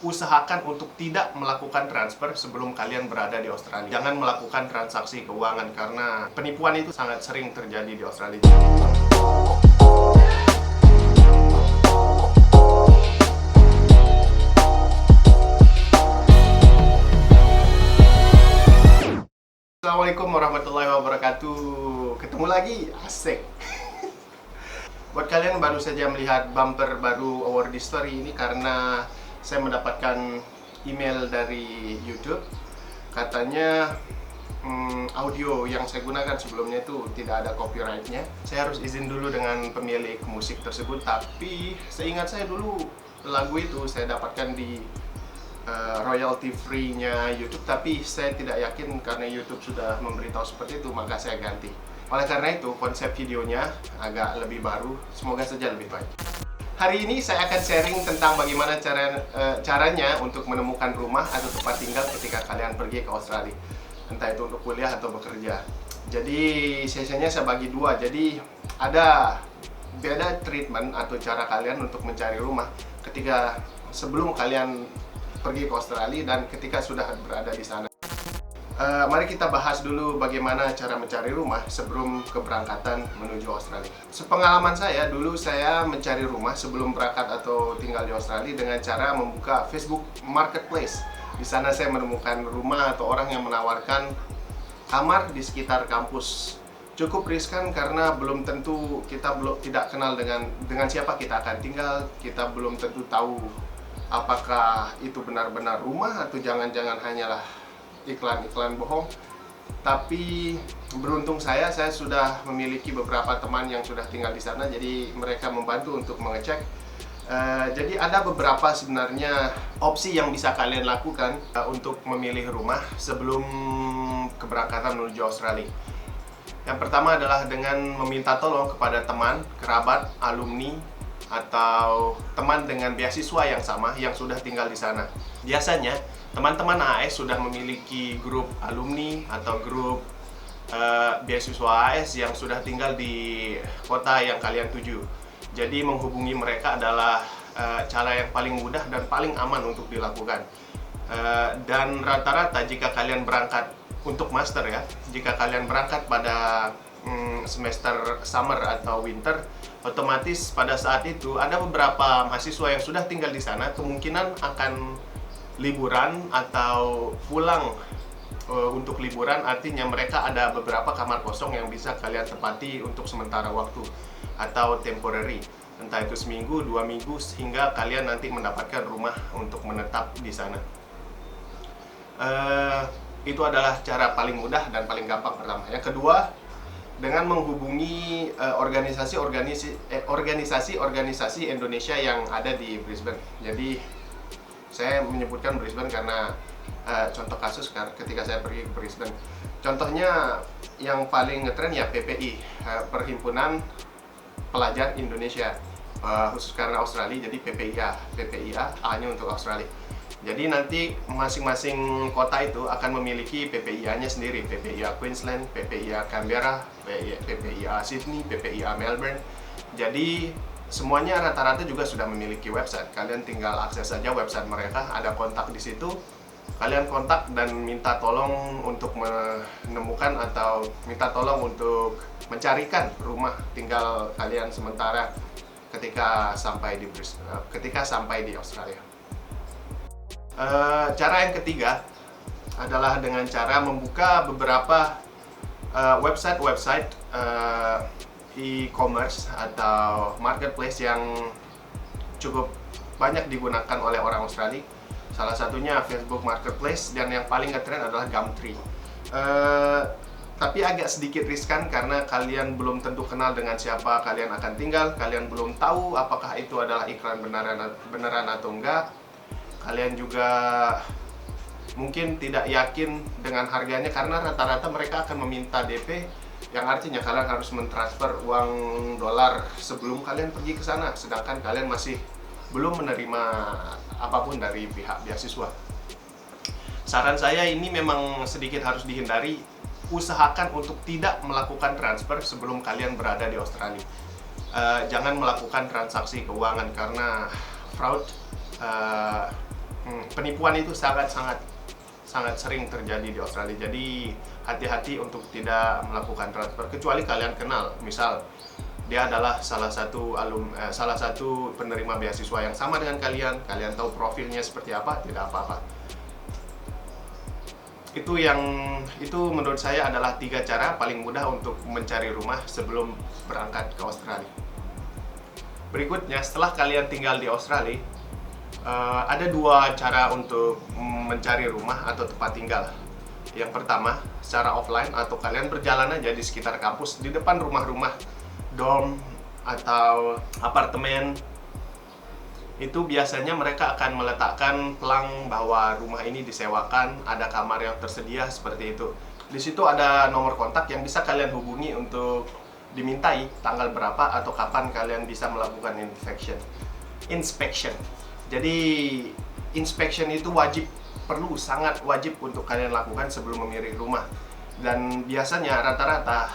usahakan untuk tidak melakukan transfer sebelum kalian berada di Australia. Jangan melakukan transaksi keuangan karena penipuan itu sangat sering terjadi di Australia. Assalamualaikum warahmatullahi wabarakatuh. Ketemu lagi, asik. Buat kalian baru saja melihat bumper baru Award Story ini karena saya mendapatkan email dari YouTube. Katanya audio yang saya gunakan sebelumnya itu tidak ada copyrightnya. Saya harus izin dulu dengan pemilik musik tersebut, tapi seingat saya dulu lagu itu saya dapatkan di royalty free-nya YouTube, tapi saya tidak yakin karena YouTube sudah memberitahu seperti itu, maka saya ganti. Oleh karena itu, konsep videonya agak lebih baru, semoga saja lebih baik. Hari ini saya akan sharing tentang bagaimana caranya untuk menemukan rumah atau tempat tinggal ketika kalian pergi ke Australia, entah itu untuk kuliah atau bekerja. Jadi sesinya saya bagi dua, jadi ada beda treatment atau cara kalian untuk mencari rumah ketika sebelum kalian pergi ke Australia dan ketika sudah berada di sana. Mari kita bahas dulu bagaimana cara mencari rumah sebelum keberangkatan menuju Australia. Sepengalaman saya, dulu saya mencari rumah sebelum berangkat atau tinggal di Australia dengan cara membuka Facebook Marketplace. Di sana saya menemukan rumah atau orang yang menawarkan kamar di sekitar kampus. Cukup riskan karena belum tentu kita tidak kenal dengan siapa kita akan tinggal, kita belum tentu tahu apakah itu benar-benar rumah atau jangan-jangan hanyalah iklan-iklan bohong. Tapi beruntung saya sudah memiliki beberapa teman yang sudah tinggal di sana, jadi mereka membantu untuk mengecek. Jadi ada beberapa sebenarnya opsi yang bisa kalian lakukan untuk memilih rumah sebelum keberangkatan menuju Australia. Yang pertama adalah dengan meminta tolong kepada teman, kerabat, alumni, atau teman dengan beasiswa yang sama yang sudah tinggal di sana. Biasanya teman-teman AS sudah memiliki grup alumni atau grup beasiswa AS yang sudah tinggal di kota yang kalian tuju. Jadi menghubungi mereka adalah cara yang paling mudah dan paling aman untuk dilakukan. Dan rata-rata jika kalian berangkat untuk master ya, jika kalian berangkat pada semester summer atau winter, otomatis pada saat itu ada beberapa mahasiswa yang sudah tinggal di sana kemungkinan akan liburan atau pulang untuk liburan. Artinya mereka ada beberapa kamar kosong yang bisa kalian tempati untuk sementara waktu atau temporary, entah itu seminggu, 2 minggu, sehingga kalian nanti mendapatkan rumah untuk menetap di sana. Itu adalah cara paling mudah dan paling gampang pertama. Yang kedua, dengan menghubungi organisasi Indonesia yang ada di Brisbane. Jadi saya menyebutkan Brisbane karena contoh kasus ketika saya pergi ke Brisbane. Contohnya yang paling ngetren ya PPI, Perhimpunan Pelajar Indonesia, khusus karena Australia jadi PPIA, A-nya untuk Australia. Jadi nanti masing-masing kota itu akan memiliki PPIA-nya sendiri, PPIA Queensland, PPIA Canberra, PPIA Sydney, PPIA Melbourne. Jadi semuanya rata-rata juga sudah memiliki website. Kalian tinggal akses saja website mereka, ada kontak di situ. Kalian kontak dan minta tolong untuk menemukan atau minta tolong untuk mencarikan rumah tinggal kalian sementara ketika sampai di Australia. Cara yang ketiga adalah dengan cara membuka beberapa website e-commerce atau marketplace yang cukup banyak digunakan oleh orang Australia. Salah satunya Facebook Marketplace dan yang paling ngetren adalah Gumtree. Tapi agak sedikit riskan karena kalian belum tentu kenal dengan siapa kalian akan tinggal. Kalian belum tahu apakah itu adalah iklan beneran atau enggak. Kalian juga mungkin tidak yakin dengan harganya karena rata-rata mereka akan meminta DP, yang artinya kalian harus mentransfer uang dolar sebelum kalian pergi ke sana, sedangkan kalian masih belum menerima apapun dari pihak beasiswa. Saran saya ini memang sedikit harus dihindari. Usahakan untuk tidak melakukan transfer sebelum kalian berada di Australia. Jangan melakukan transaksi keuangan karena fraud penipuan itu sangat sering terjadi di Australia. Jadi hati-hati untuk tidak melakukan transfer kecuali kalian kenal. Misal dia adalah salah satu penerima beasiswa yang sama dengan kalian tahu profilnya seperti apa, tidak apa-apa. Itu menurut saya adalah 3 cara paling mudah untuk mencari rumah sebelum berangkat ke Australia. Berikutnya, setelah kalian tinggal di Australia, ada 2 cara untuk mencari rumah atau tempat tinggal. Yang pertama, secara offline atau kalian berjalan aja di sekitar kampus, di depan rumah-rumah, dorm atau apartemen. Itu biasanya mereka akan meletakkan pelang bahwa rumah ini disewakan, ada kamar yang tersedia seperti itu. Di situ ada nomor kontak yang bisa kalian hubungi untuk dimintai tanggal berapa atau kapan kalian bisa melakukan inspection. Jadi inspection itu sangat wajib untuk kalian lakukan sebelum memilih rumah. Dan biasanya rata-rata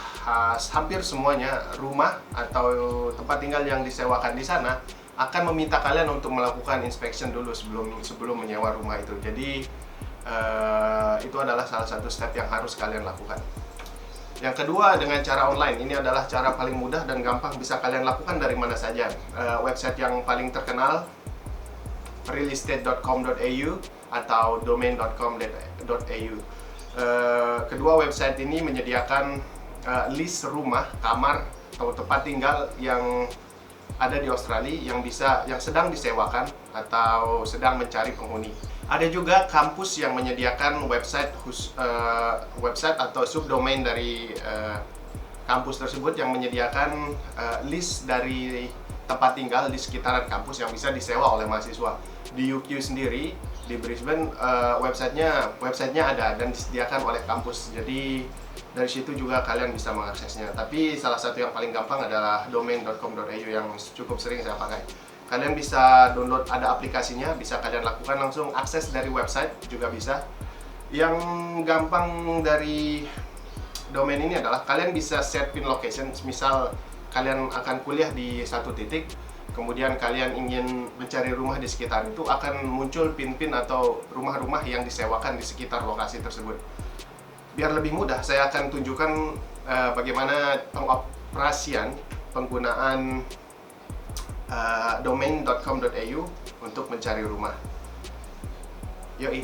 hampir semuanya rumah atau tempat tinggal yang disewakan di sana akan meminta kalian untuk melakukan inspection dulu sebelum menyewa rumah itu. Jadi itu adalah salah satu step yang harus kalian lakukan. Yang kedua, dengan cara online. Ini adalah cara paling mudah dan gampang, bisa kalian lakukan dari mana saja. Website yang paling terkenal, realestate.com.au atau domain.com.au. Kedua website ini menyediakan list rumah, kamar atau tempat tinggal yang ada di Australia yang sedang disewakan atau sedang mencari penghuni. Ada juga kampus yang menyediakan website atau subdomain dari kampus tersebut yang menyediakan list dari tempat tinggal di sekitaran kampus yang bisa disewa oleh mahasiswa. Di UQ sendiri, di Brisbane, websitenya ada dan disediakan oleh kampus. Jadi dari situ juga kalian bisa mengaksesnya. Tapi salah satu yang paling gampang adalah domain.com.au yang cukup sering saya pakai. Kalian bisa download, ada aplikasinya, bisa kalian lakukan langsung akses dari website juga bisa. Yang gampang dari domain ini adalah kalian bisa set pin location. Misal kalian akan kuliah di satu titik, kemudian kalian ingin mencari rumah di sekitar itu, akan muncul pin-pin atau rumah-rumah yang disewakan di sekitar lokasi tersebut. Biar lebih mudah, saya akan tunjukkan bagaimana pengoperasian penggunaan domain.com.au untuk mencari rumah. Yoi.